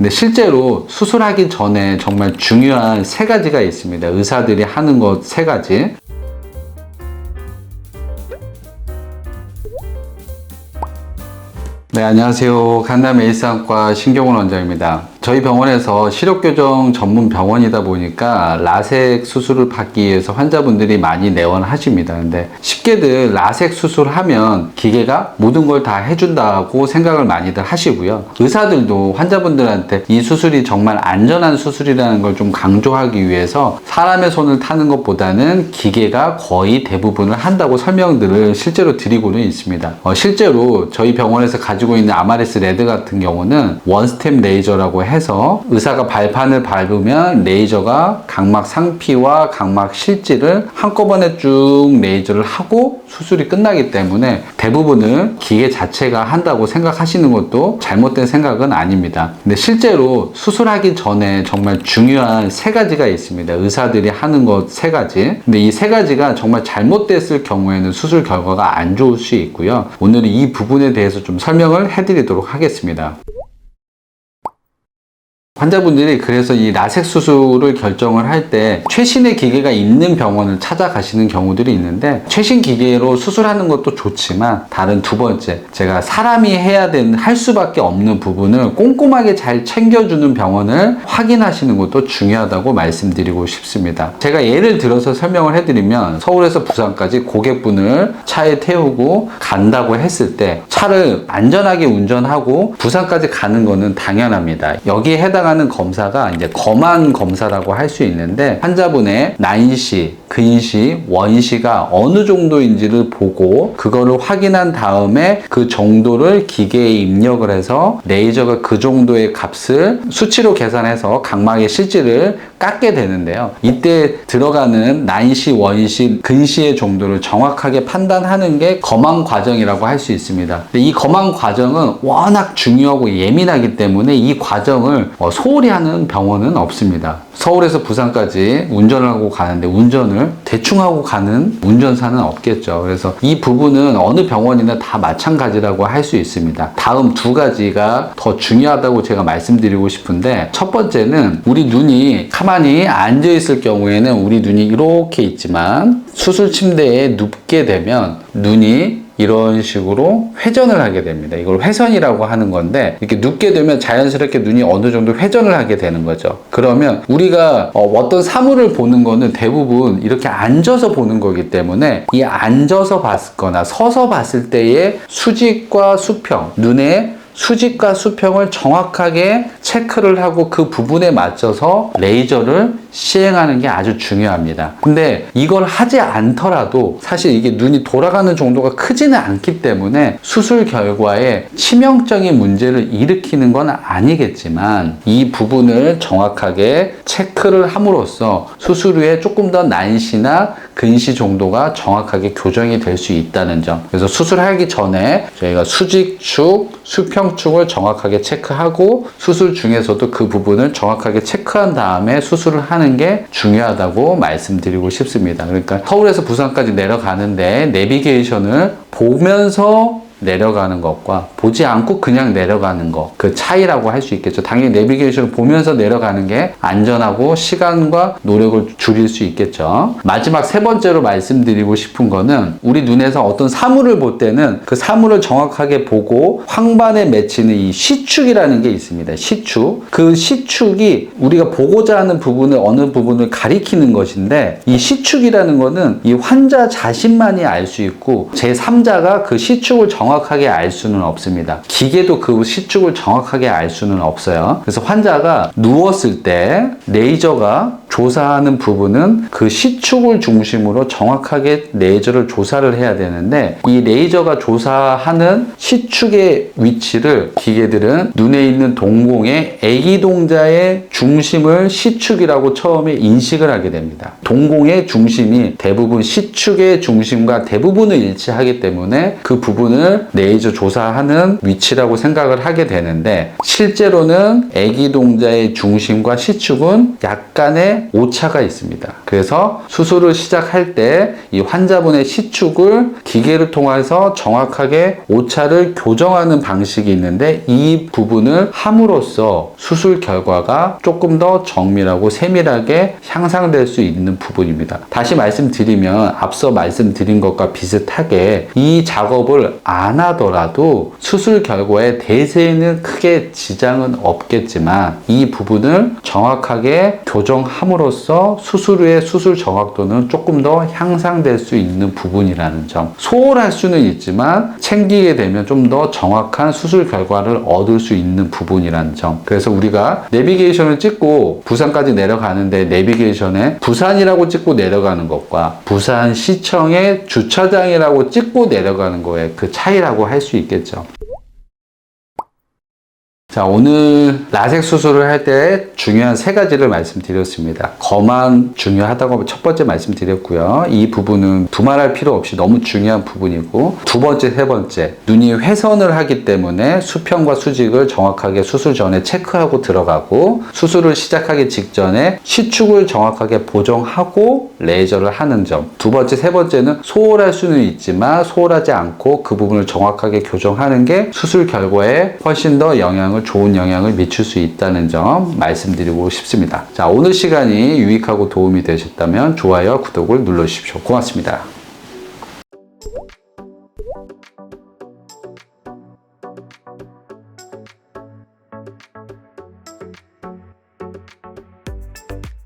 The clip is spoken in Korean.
근데 실제로 수술하기 전에 정말 중요한 3가지가 있습니다. 의사들이 하는 것 3가지. 네, 안녕하세요. 강남 일산과 신경훈 원장입니다. 저희 병원에서 시력교정 전문 병원이다 보니까 라섹 수술을 받기 위해서 환자분들이 많이 내원하십니다. 근데 쉽게들 라섹 수술하면 기계가 모든 걸 다 해준다고 생각을 많이들 하시고요. 의사들도 환자분들한테 이 수술이 정말 안전한 수술이라는 걸 좀 강조하기 위해서 사람의 손을 타는 것보다는 기계가 거의 대부분을 한다고 설명들을 실제로 드리고는 있습니다. 실제로 저희 병원에서 가지고 있는 아마레스 레드 같은 경우는 원스텝 레이저라고 해서 의사가 발판을 밟으면 레이저가 각막 상피와 각막 실지를 한꺼번에 쭉 레이저를 하고 수술이 끝나기 때문에 대부분을 기계 자체가 한다고 생각하시는 것도 잘못된 생각은 아닙니다. 근데 실제로 수술하기 전에 정말 중요한 3가지가 있습니다. 의사들이 하는 것 3가지. 근데 이 3가지가 정말 잘못됐을 경우에는 수술 결과가 안 좋을 수 있고요. 오늘은 이 부분에 대해서 좀 설명을 해드리도록 하겠습니다. 환자분들이 그래서 이 라섹 수술을 결정을 할 때 최신의 기계가 있는 병원을 찾아가시는 경우들이 있는데, 최신 기계로 수술하는 것도 좋지만 다른 2번째, 제가 사람이 할 수밖에 없는 부분을 꼼꼼하게 잘 챙겨주는 병원을 확인하시는 것도 중요하다고 말씀드리고 싶습니다. 제가 예를 들어서 설명을 해드리면, 서울에서 부산까지 고객분을 차에 태우고 간다고 했을 때 차를 안전하게 운전하고 부산까지 가는 거는 당연합니다. 여기에 해당하는 검사가 이제 검안 검사라고 할 수 있는데, 환자분의 난시, 근시, 원시가 어느 정도인지를 보고 그거를 확인한 다음에 그 정도를 기계에 입력을 해서 레이저가 그 정도의 값을 수치로 계산해서 각막의 실지를 깎게 되는데요. 이때 들어가는 난시, 원시, 근시의 정도를 정확하게 판단하는 게 검안 과정이라고 할 수 있습니다. 근데 이 검안 과정은 워낙 중요하고 예민하기 때문에 이 과정을 소홀히 하는 병원은 없습니다. 서울에서 부산까지 운전을 하고 가는데 운전을 대충 하고 가는 운전사는 없겠죠. 그래서 이 부분은 어느 병원이나 다 마찬가지라고 할 수 있습니다. 다음 2가지가 더 중요하다고 제가 말씀드리고 싶은데, 첫 번째는 우리 눈이 가만히 앉아 있을 경우에는 우리 눈이 이렇게 있지만 수술 침대에 눕게 되면 눈이 이런 식으로 회전을 하게 됩니다. 이걸 회선이라고 하는 건데, 이렇게 눕게 되면 자연스럽게 눈이 어느 정도 회전을 하게 되는 거죠. 그러면 우리가 어떤 사물을 보는 거는 대부분 이렇게 앉아서 보는 거기 때문에, 이 앉아서 봤거나 서서 봤을 때의 수직과 수평, 눈의 수직과 수평을 정확하게 체크를 하고 그 부분에 맞춰서 레이저를 시행하는 게 아주 중요합니다. 근데 이걸 하지 않더라도 사실 이게 눈이 돌아가는 정도가 크지는 않기 때문에 수술 결과에 치명적인 문제를 일으키는 건 아니겠지만, 이 부분을 정확하게 체크를 함으로써 수술 후에 조금 더 난시나 근시 정도가 정확하게 교정이 될 수 있다는 점. 그래서 수술하기 전에 저희가 수직축, 수평축을 정확하게 체크하고, 수술 중에서도 그 부분을 정확하게 체크한 다음에 수술을 하는 게 중요하다고 말씀드리고 싶습니다. 그러니까 서울에서 부산까지 내려가는데 내비게이션을 보면서 내려가는 것과 보지 않고 그냥 내려가는 것, 그 차이라고 할 수 있겠죠. 당연히 내비게이션을 보면서 내려가는 게 안전하고 시간과 노력을 줄일 수 있겠죠. 마지막 3번째로 말씀드리고 싶은 거는, 우리 눈에서 어떤 사물을 볼 때는 그 사물을 정확하게 보고 황반에 맺히는 이 시축이라는 게 있습니다. 시축. 그 시축이 우리가 보고자 하는 부분을, 어느 부분을 가리키는 것인데, 이 시축이라는 거는 이 환자 자신만이 알 수 있고 제3자가 그 시축을 정확하게 알 수는 없습니다. 기계도 그 시축을 정확하게 알 수는 없어요. 그래서 환자가 누웠을 때 레이저가 조사하는 부분은 그 시축을 중심으로 정확하게 레이저를 조사를 해야 되는데, 이 레이저가 조사하는 시축의 위치를 기계들은 눈에 있는 동공의 애기동자의 중심을 시축이라고 처음에 인식을 하게 됩니다. 동공의 중심이 대부분 시축의 중심과 대부분을 일치하기 때문에 그 부분을 부분을 레이저 조사하는 위치라고 생각을 하게 되는데, 실제로는 아기 동자의 중심과 시축은 약간의 오차가 있습니다. 그래서 수술을 시작할 때 이 환자분의 시축을 기계를 통해서 정확하게 오차를 교정하는 방식이 있는데, 이 부분을 함으로써 수술 결과가 조금 더 정밀하고 세밀하게 향상될 수 있는 부분입니다. 다시 말씀드리면 앞서 말씀드린 것과 비슷하게 이 작업을 안 하더라도 수술 결과에 대세에는 크게 지장은 없겠지만, 이 부분을 정확하게 교정함으로써 수술 후의 수술 정확도는 조금 더 향상될 수 있는 부분이라는 점. 소홀할 수는 있지만 챙기게 되면 좀 더 정확한 수술 결과를 얻을 수 있는 부분이라는 점. 그래서 우리가 내비게이션을 찍고 부산까지 내려가는데, 내비게이션에 부산이라고 찍고 내려가는 것과 부산시청의 주차장이라고 찍고 내려가는 거에 그 차이라고 할 수 있겠죠. 자, 오늘 라섹 수술을 할 때 중요한 3가지를 말씀드렸습니다. 거만 중요하다고 첫 번째 말씀드렸고요. 이 부분은 두말할 필요 없이 너무 중요한 부분이고, 두 번째, 세 번째, 눈이 훼손을 하기 때문에 수평과 수직을 정확하게 수술 전에 체크하고 들어가고, 수술을 시작하기 직전에 시축을 정확하게 보정하고 레이저를 하는 점. 두 번째, 세 번째는 소홀할 수는 있지만 소홀하지 않고 그 부분을 정확하게 교정하는 게 수술 결과에 훨씬 더 좋은 영향을 미칠 수 있다는 점 말씀드리고 싶습니다. 자, 오늘 시간이 유익하고 도움이 되셨다면 좋아요, 구독을 눌러주십시오. 고맙습니다.